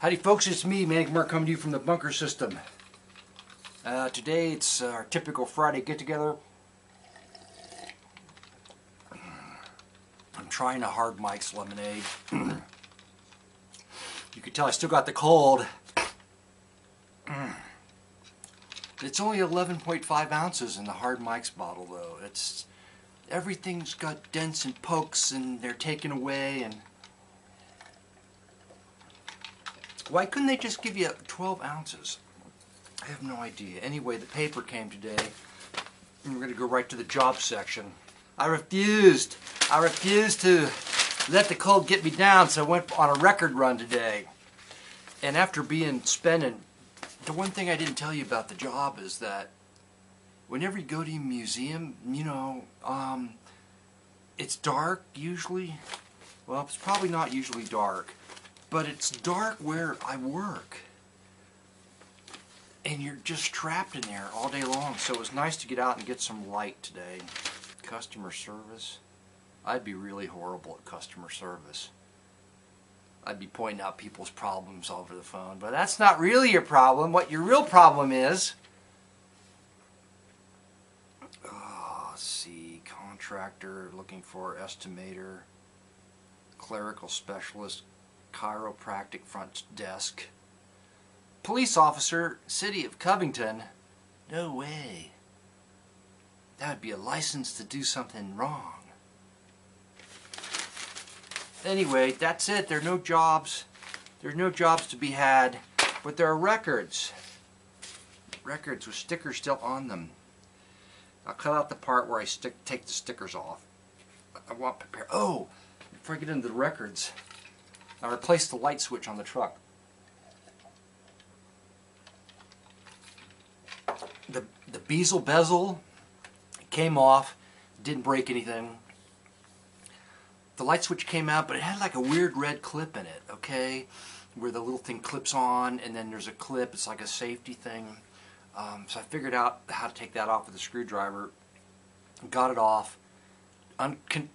Howdy folks, it's me, Manic coming to you from the bunker system. Today it's our typical Friday get-together. I'm trying a Hard Mike's lemonade. You can tell I still got the cold. It's only 11.5 ounces in the Hard Mike's bottle though. Everything's got dents and pokes and they're taken away, and why couldn't they just give you 12 ounces? I have no idea. Anyway, the paper came today, and we're going to go right to the job section. I refused to let the cold get me down, so I went on a record run today. And after spending, the one thing I didn't tell you about the job is that whenever you go to a museum, you know, it's dark usually. Well, it's probably not usually dark. But it's dark where I work, and you're just trapped in there all day long, so it was nice to get out and get some light today. Customer service, I'd be really horrible at customer service. I'd be pointing out people's problems over the phone, but that's not really your problem. What your real problem is, let's see, contractor, looking for estimator, clerical specialist, chiropractic front desk, police officer, city of Covington. No way. That would be a license to do something wrong. Anyway, that's it. There are no jobs. There's no jobs to be had, but there are records. Records with stickers still on them. I'll cut out the part where I take the stickers off. I want to prepare. Oh, before I get into the records, I replaced the light switch on the truck. The bezel came off, didn't break anything. The light switch came out, but it had like a weird red clip in it, okay? Where the little thing clips on, and then there's a clip, it's like a safety thing. So I figured out how to take that off with a screwdriver, got it off,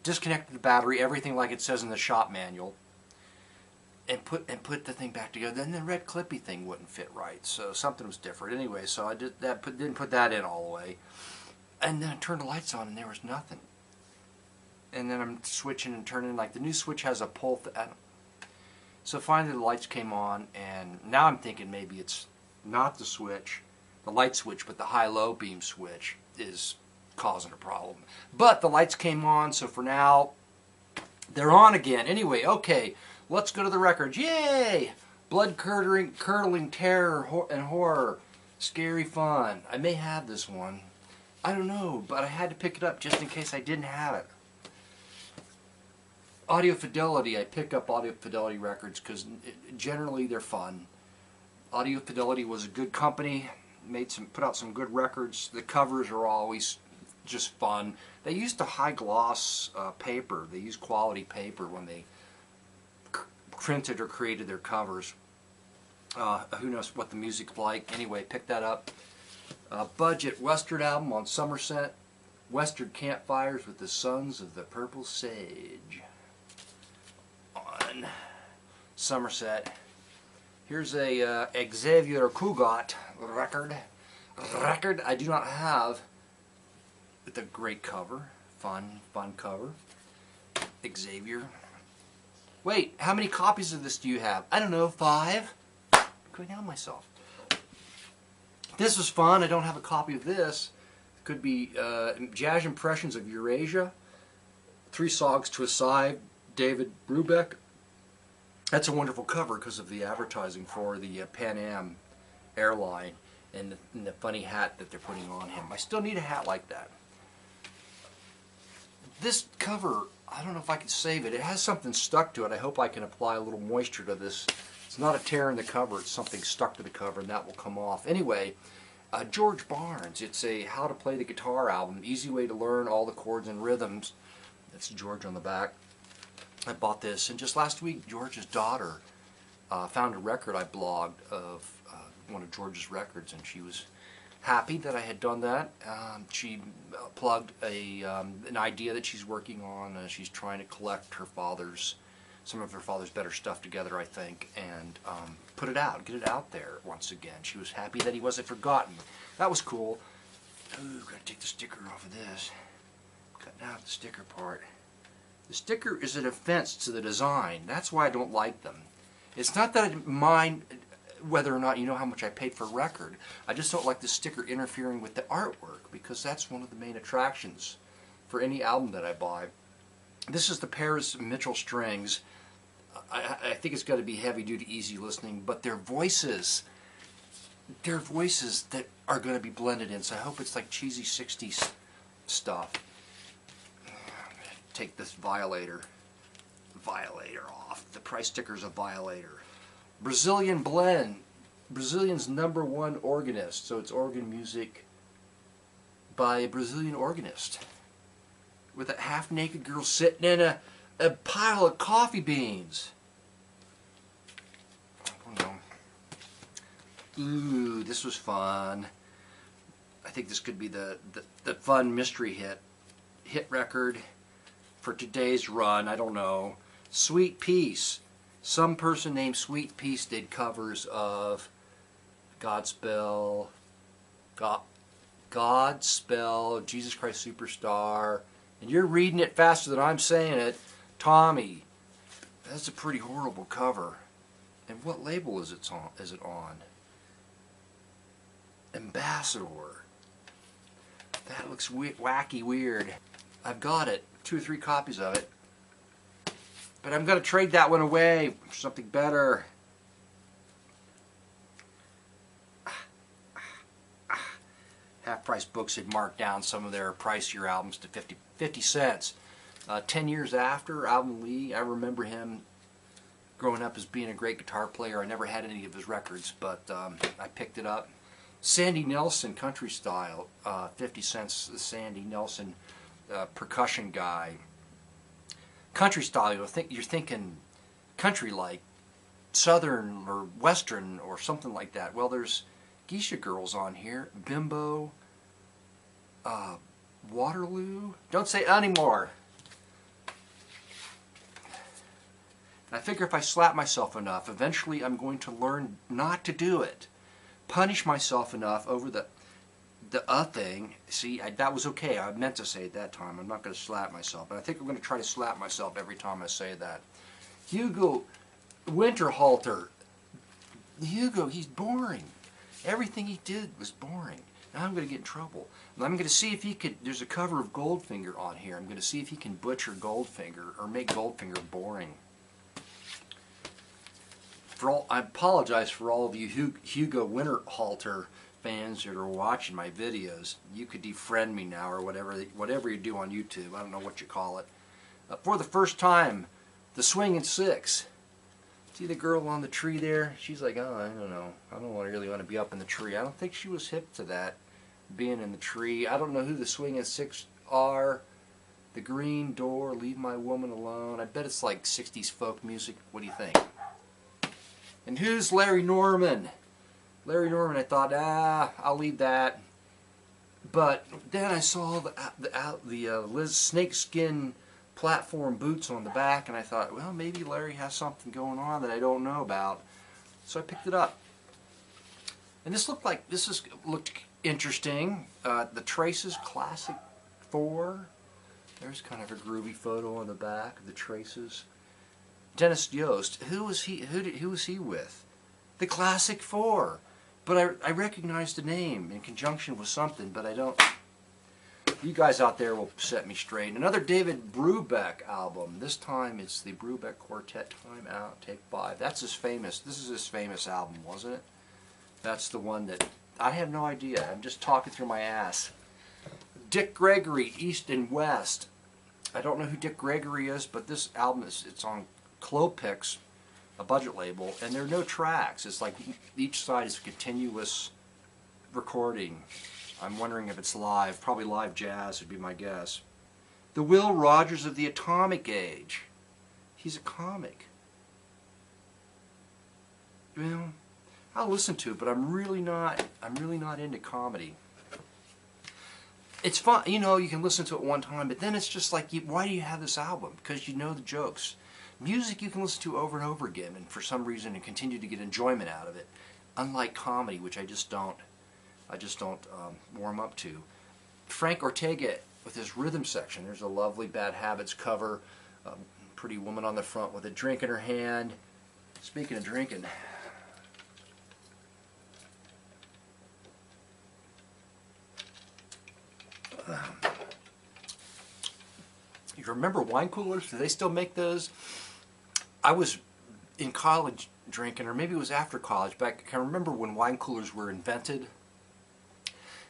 disconnected the battery, everything like it says in the shop manual. And put the thing back together. Then the red clippy thing wouldn't fit right, so something was different. Anyway, so I didn't put that in all the way, and then I turned the lights on and there was nothing. And then I'm switching and turning, like the new switch has a pull. So finally the lights came on, and now I'm thinking maybe it's not the switch, the light switch, but the high-low beam switch is causing a problem. But the lights came on, so for now they're on again. Anyway, okay. Let's go to the records. Yay! Blood-curdling terror and horror. Scary fun. I may have this one. I don't know, but I had to pick it up just in case I didn't have it. Audio Fidelity. I pick up Audio Fidelity records because generally they're fun. Audio Fidelity was a good company. Put out some good records. The covers are always just fun. They used a high-gloss paper. They used quality paper when they printed or created their covers. Who knows what the music's like. Anyway, pick that up. Budget Western album on Somerset. Western Campfires with the Sons of the Purple Sage on Somerset. Here's a Xavier Cugat record. I do not have, with a great cover. Fun cover. Xavier. Wait, how many copies of this do you have? I don't know, 5? I'm going down myself. This was fun. I don't have a copy of this. It could be Jazz Impressions of Eurasia, 3 Songs to a Side, David Brubeck. That's a wonderful cover because of the advertising for the Pan Am airline and the funny hat that they're putting on him. I still need a hat like that. This cover, I don't know if I can save it. It has something stuck to it. I hope I can apply a little moisture to this. It's not a tear in the cover. It's something stuck to the cover, and that will come off. Anyway, George Barnes. It's a How to Play the Guitar album. Easy way to learn all the chords and rhythms. That's George on the back. I bought this, and just last week, George's daughter found a record I blogged of one of George's records, and she was happy that I had done that. She plugged an idea that she's working on. She's trying to collect her father's some of her father's better stuff together, I think, and put it out, get it out there once again. She was happy that he wasn't forgotten. That was cool. Ooh, gotta take the sticker off of this. Cutting out the sticker part. The sticker is an offense to the design. That's why I don't like them. It's not that I mind whether or not you know how much I paid for a record. I just don't like the sticker interfering with the artwork, because that's one of the main attractions for any album that I buy. This is the Paris Mitchell strings. I think it's got to be heavy duty, easy listening, but their voices that are going to be blended in, so I hope it's like cheesy 60s stuff. Take this violator off. The price sticker's a violator. Brazilian blend. Brazilian's #1 organist. So it's organ music by a Brazilian organist. With a half-naked girl sitting in a pile of coffee beans. Oh no. Ooh, this was fun. I think this could be the fun mystery hit record for today's run. I don't know. Sweet Peace. Some person named Sweet Peace did covers of Godspell, Jesus Christ Superstar, and you're reading it faster than I'm saying it. Tommy. That's a pretty horrible cover. And what label is it on? Ambassador. That looks wacky weird. I've got it. 2 or 3 copies of it. But I'm going to trade that one away for something better. Half Price Books had marked down some of their pricier albums to 50 cents. 10 years after Alvin Lee, I remember him growing up as being a great guitar player. I never had any of his records, but I picked it up. Sandy Nelson, country style, 50 cents. The Sandy Nelson percussion guy. Country style, you're thinking country like southern or western or something like that. Well, there's Geisha Girls on here. Bimbo. Waterloo. Don't say anymore. I figure if I slap myself enough, eventually I'm going to learn not to do it. Punish myself enough over the thing. See, that was okay. I meant to say it that time. I'm not going to slap myself. But I think I'm going to try to slap myself every time I say that. Hugo Winterhalter. Hugo, he's boring. Everything he did was boring. Now I'm going to get in trouble. And I'm going to see if he could... There's a cover of Goldfinger on here. I'm going to see if he can butcher Goldfinger or make Goldfinger boring. I apologize for all of you Hugo Winterhalter fans that are watching my videos. You could defriend me now, or whatever you do on YouTube. I don't know what you call it. For the first time, the Swingin' Six. See the girl on the tree there? She's like, oh, I don't know. I don't really want to be up in the tree. I don't think she was hip to that, being in the tree. I don't know who the Swingin' Six are. The Green Door, Leave My Woman Alone. I bet it's like 60s folk music. What do you think? And who's Larry Norman? Larry Norman, I thought, I'll leave that. But then I saw the snakeskin platform boots on the back, and I thought, well, maybe Larry has something going on that I don't know about. So I picked it up. And this looked interesting. The Traces Classic 4. There's kind of a groovy photo on the back of the Traces. Dennis Yost. Who was he with? The Classic 4. But I recognize the name in conjunction with something, but I don't. You guys out there will set me straight. Another David Brubeck album. This time it's the Brubeck Quartet, Time Out, Take 5. That's his famous. This is his famous album, wasn't it? That's the one that I have no idea. I'm just talking through my ass. Dick Gregory, East and West. I don't know who Dick Gregory is, but this album it's on Clopix, a budget label, and there are no tracks. It's like each side is a continuous recording. I'm wondering if it's live. Probably live jazz would be my guess. The Will Rogers of the Atomic Age. He's a comic. Well, I'll listen to it, but I'm really not into comedy. It's fun, you know, you can listen to it one time, but then it's just like, why do you have this album? Because you know the jokes. Music you can listen to over and over again, and for some reason and continue to get enjoyment out of it. Unlike comedy, which I just don't warm up to. Frank Ortega with his rhythm section. There's a lovely Bad Habits cover. Pretty woman on the front with a drink in her hand. Speaking of drinking, you remember wine coolers? Do they still make those? I was in college drinking, or maybe it was after college, but I can remember when wine coolers were invented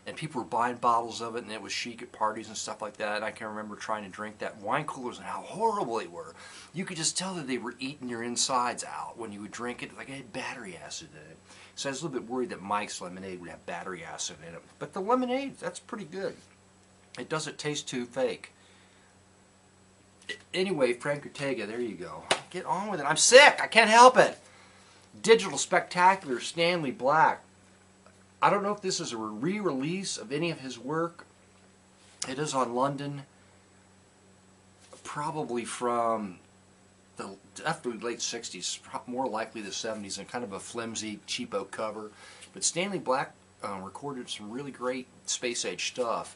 and people were buying bottles of it, and it was chic at parties and stuff like that. And I can remember trying to drink that wine coolers and how horrible they were. You could just tell that they were eating your insides out when you would drink it. Like it had battery acid in it. So I was a little bit worried that Mike's lemonade would have battery acid in it. But the lemonade, that's pretty good. It doesn't taste too fake. Anyway, Frank Ortega, there you go. Get on with it. I'm sick. I can't help it. Digital Spectacular, Stanley Black. I don't know if this is a re-release of any of his work. It is on London. Probably from the definitely late 60s, more likely the 70s, and kind of a flimsy, cheapo cover. But Stanley Black recorded some really great space-age stuff.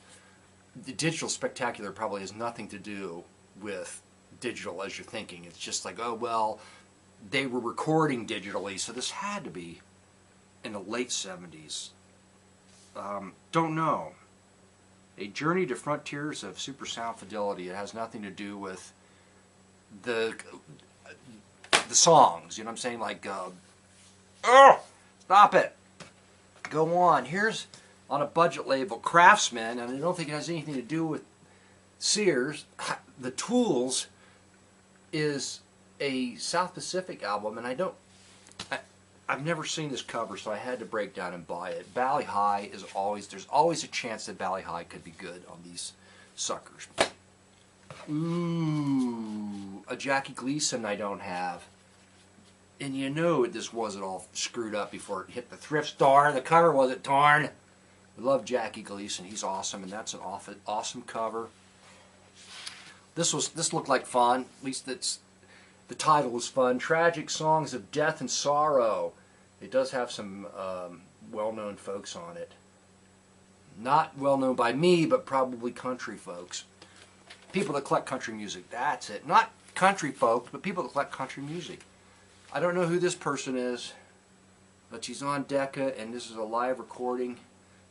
The Digital Spectacular probably has nothing to do with digital as you're thinking. It's just like, oh, well, they were recording digitally, so this had to be in the late 70s. Don't know. A Journey to Frontiers of Super Sound Fidelity. It has nothing to do with the songs. You know what I'm saying? Like, oh, stop it. Go on. Here's on a budget label, Craftsman, and I don't think it has anything to do with Sears. The Tools is a South Pacific album, and I've never seen this cover, so I had to break down and buy it. Valley High is always, there's always a chance that Valley High could be good on these suckers. Ooh, a Jackie Gleason I don't have. And you know this wasn't all screwed up before it hit the thrift store. The cover wasn't torn. I love Jackie Gleason. He's awesome, and that's an awesome cover. This looked like fun. At least the title was fun. Tragic Songs of Death and Sorrow. It does have some well-known folks on it. Not well-known by me, but probably country folks. People that collect country music. That's it. Not country folks, but people that collect country music. I don't know who this person is, but she's on Decca, and this is a live recording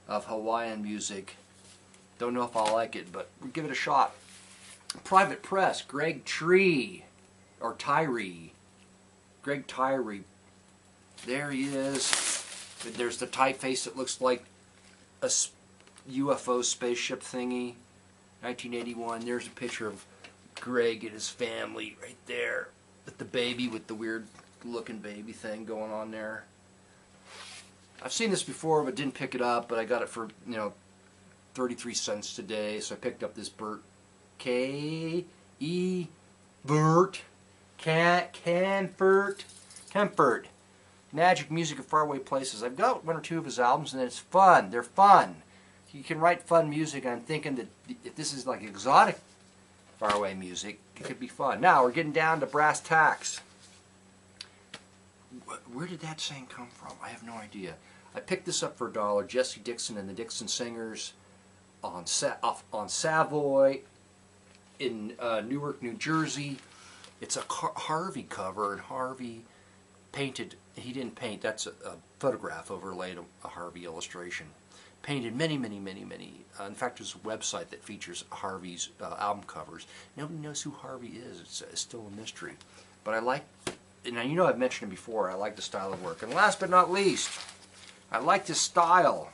of Hawaiian music. Don't know if I'll like it, but we'll give it a shot. Private Press, Greg Tree, or Tyree. Greg Tyree. There he is. There's the typeface that looks like a UFO spaceship thingy. 1981. There's a picture of Greg and his family right there. With the baby, with the weird looking baby thing going on there. I've seen this before, but didn't pick it up. But I got it for 33 cents today, so I picked up this Bert Bert Kempfert. Magic Music of Faraway Places. I've got one or two of his albums, and it's fun. They're fun. You can write fun music, and I'm thinking that if this is like exotic faraway music, it could be fun. Now we're getting down to brass tacks. Where did that saying come from? I have no idea. I picked this up for $1. Jesse Dixon and the Dixon Singers on Savoy in Newark, New Jersey. It's a Harvey cover, and Harvey painted. He didn't paint. That's a photograph overlaid a Harvey illustration. Painted many. In fact, there's a website that features Harvey's album covers. Nobody knows who Harvey is. It's still a mystery. But I like, and you know I've mentioned him before, I like the style of work. And last but not least, I like this style.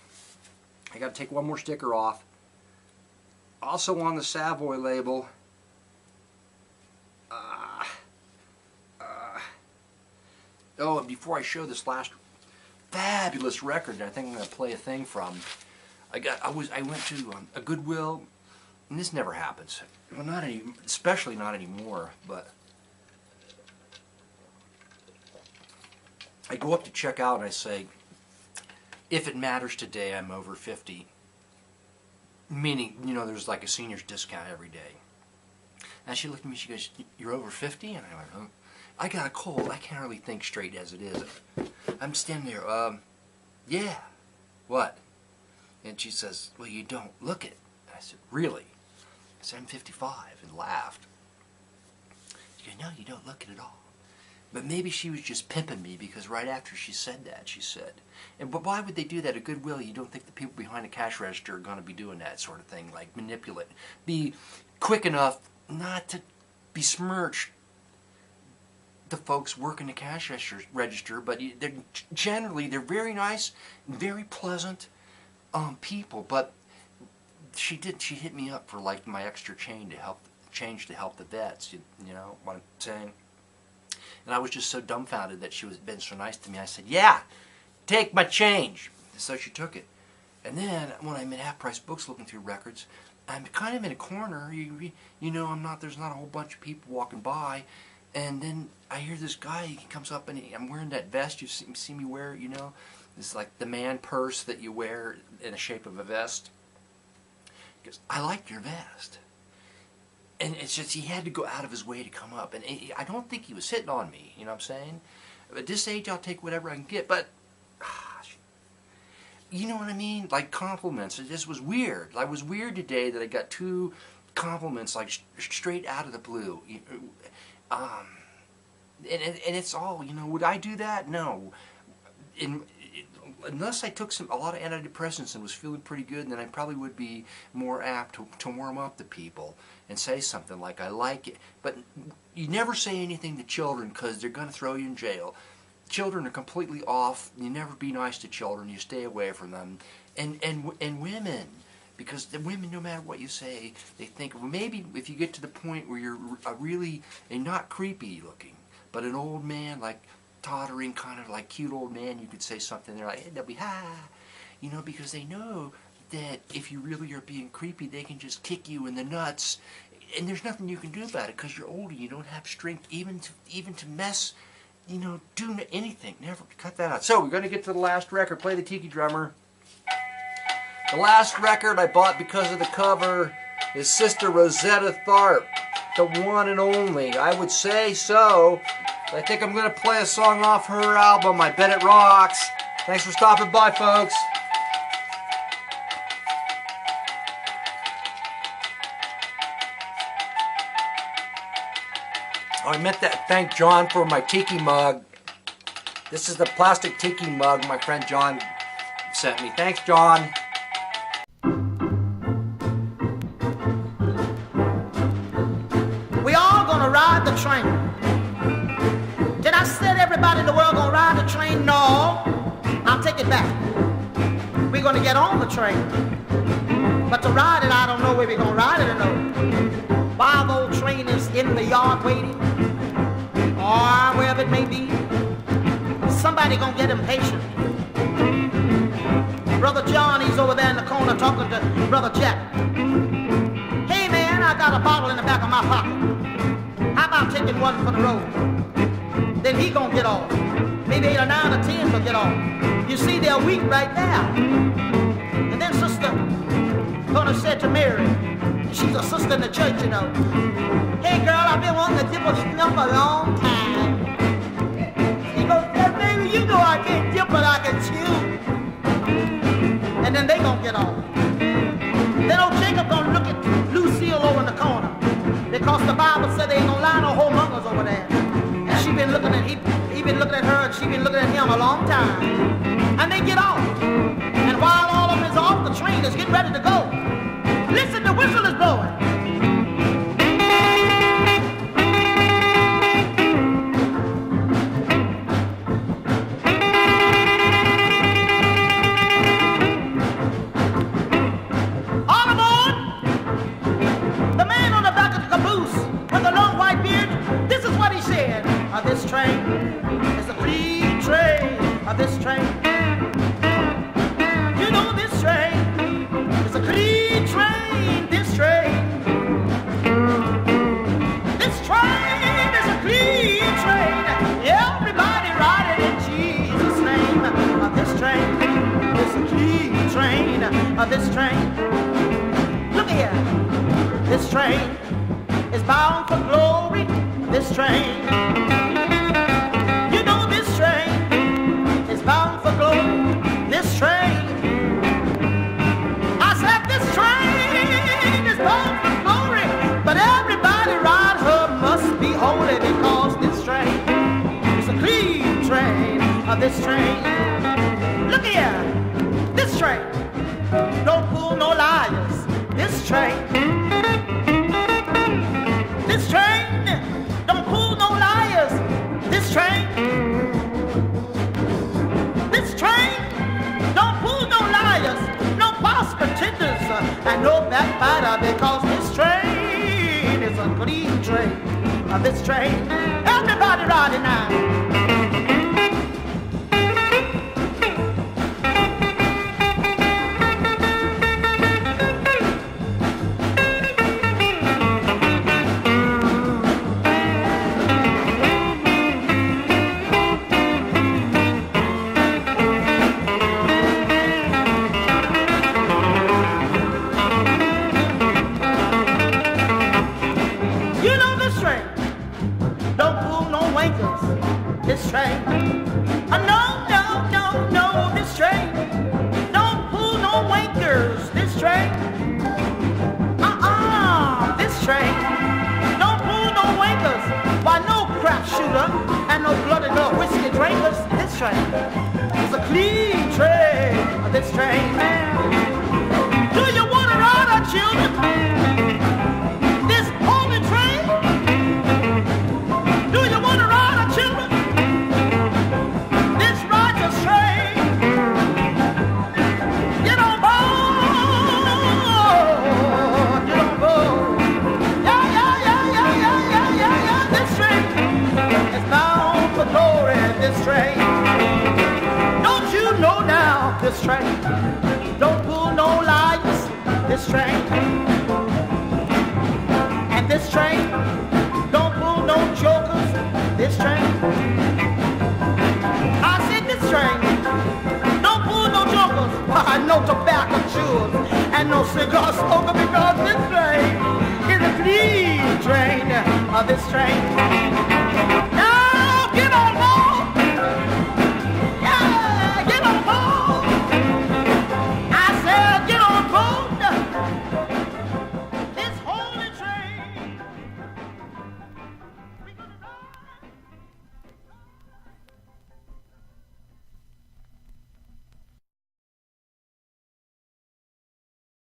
I got to take one more sticker off. Also on the Savoy label, oh, and before I show this last fabulous record that I think I'm going to play a thing from, I went to a Goodwill, and this never happens. Well, especially not anymore. But I go up to check out, and I say, "If it matters today, I'm over 50." Meaning, there's like a senior's discount every day. And she looked at me, she goes, "You're over 50?" And I went, "Oh." I got a cold. I can't really think straight as it is. I'm standing there. Yeah. What? And she says, well, you don't look it. And I said, really? I said, I'm 55, and laughed. She goes, no, you don't look it at all. But maybe she was just pimping me, because right after she said that, she said, but why would they do that at Goodwill? You don't think the people behind the cash register are going to be doing that sort of thing, like manipulate. Be quick enough not to besmirch the folks working the cash register, but they're very nice, very pleasant people. But she hit me up for like my extra change to help the vets. You know what I'm saying? And I was just so dumbfounded that she was been so nice to me. I said, yeah, take my change. So she took it. And then when I'm in Half Price Books looking through records, I'm kind of in a corner. You know, there's not a whole bunch of people walking by. And then I hear this guy, he comes up, and I'm wearing that vest you see me wear, you know. It's like the man purse that you wear in the shape of a vest. He goes, I like your vest. And it's just, he had to go out of his way to come up. And I don't think he was hitting on me, you know what I'm saying? At this age, I'll take whatever I can get. But, you know what I mean? Like compliments. It just was weird. I was weird today that I got 2 compliments, like straight out of the blue. And it's all, you know, would I do that? No. Unless I took a lot of antidepressants and was feeling pretty good, then I probably would be more apt to warm up to people and say something like, I like it. But you never say anything to children, because they're going to throw you in jail. Children are completely off. You never be nice to children. You stay away from them. And women, because the women, no matter what you say, they think, well, maybe if you get to the point where you're not creepy looking, but an old man, like tottering, kind of like cute old man, you could say something. They're like, hey, they'll be hi, you know, because they know that if you really are being creepy, they can just kick you in the nuts, and there's nothing you can do about it, because you're older. You don't have strength even to mess, you know, do anything. Never cut that out. So we're going to get to the last record. Play the Tiki Drummer. The last record I bought because of the cover is Sister Rosetta Tharpe, the one and only. I would say so. I think I'm going to play a song off her album, I Bet It Rocks. Thanks for stopping by, folks. Oh, I meant to thank John for my tiki mug. This is the plastic tiki mug my friend John sent me. Thanks, John. We all gonna ride the train. Did I say everybody in the world gonna ride the train? No. I'll take it back. We're gonna get on the train. But to ride it, I don't know where we're gonna ride it or no. While the old train is in the yard waiting, or wherever it may be, somebody gonna get impatient. Brother John, he's over there in the corner talking to Brother Jack. Hey man, I got a bottle in the back of my pocket. How about taking one for the road? Then he gonna get off. Maybe 8 or 9 or 10 will get off. You see, they're weak right there. And then Sister gonna say to Mary, she's a sister in the church, you know. Hey girl, I've been wanting to dip a snuff a long time. She goes, yeah, baby, you know I can't dip, but I can chew. And then they gonna get off. Then old Jacob gonna look at Lucille over in the corner, because the Bible said they ain't gonna lie no whoremongers over there. And she been looking at he been looking at her, and she been looking at him a long time. And they get off. And while all of them is off, the train is getting ready to go. Listen, the whistle is blowing. All aboard! The man on the back of the caboose with the long white beard, this is what he said. This train is a free train. This train, you know, this train is a free train. This train is a free train. Everybody riding in Jesus' name. This train is a free train. This train, look here. This train is bound for glory. This train of this train. Look here, this train don't pull no liars. This train don't pull no liars. This train don't pull no liars, no false pretenders, and no backbiter, because this train is a clean train. This train, everybody riding now. This train, no, this train don't pull no wankers. This train, this train don't pull no wankers. Why, no crap shooter and no bloody no whiskey drinkers. This train is a clean train. This train, do you want to ride our children? This holy train, do you want to ride our children? Don't you know now, this train don't pull no liars. This train, and this train don't pull no jokers. This train, I said this train don't pull no jokers. No tobacco chewers and no cigar smoker, because this train is a clean train. This train